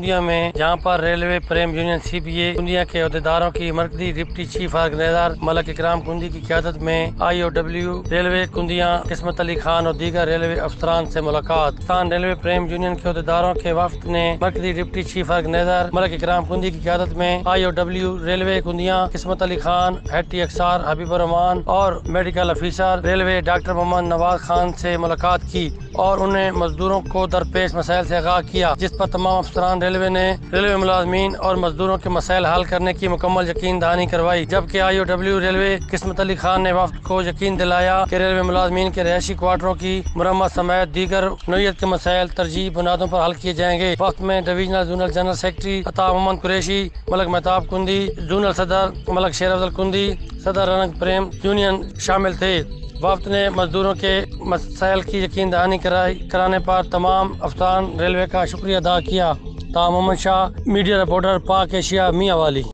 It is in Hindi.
कुंदिया में, जहाँ पर रेलवे प्रेम यूनियन CPA कुंदिया के अहदेदारों की मरकजी डिप्टी चीफ ऑर्गेनाइजर मलक इकराम कुंदी की क़यादत में IOW रेलवे कुंदिया किस्मत अली खान और दीगर रेलवे अफसरान से मुलाकात। पाकिस्तान रेलवे प्रेम यूनियन के अहदेदारों के वफ्द ने मरकजी डिप्टी चीफ ऑर्गेनाइजर मलक इकराम कुंदी की क़यादत में IOW railway Kundiya Kismat Ali Khan, head TXR Habibur Rahman और medical officer railway doctor Mohammad Nawaz Khan से मुलाकात की और उन्हें मजदूरों को दरपेश मसाइल से आगाह किया, जिस पर तमाम अफसरान रेलवे ने रेलवे मुलाजमीन और मजदूरों के मसाइल हल करने की मुकम्मल यकीन दहानी करवाई। जबकि IOW रेलवे किस्मत अली खान ने वफ्द को यकीन दिलाया कि रेलवे मुलाजमीन के रहायशी क्वार्टरों की मरम्मत समेत दीगर नौयत के मसाइल तरजीह बुनियादों पर हल किए जाएंगे। वक्त में डिवीजनल जोनल जनरल सेक्रेटरी अता मोहम्मद कुरैशी, मलक महताब कुंदी, जोनल सदर मलक शेर अफजल कुंदी, सदर रंग प्रेम यूनियन शामिल थे। वफ्द ने मजदूरों के मसाइल की यकीन दहानी कराने पर तमाम अफसरान रेलवे का शुक्रिया अदा किया। मोहम्मद शाह, मीडिया रिपोर्टर, पाक एशिया, मियां वाली।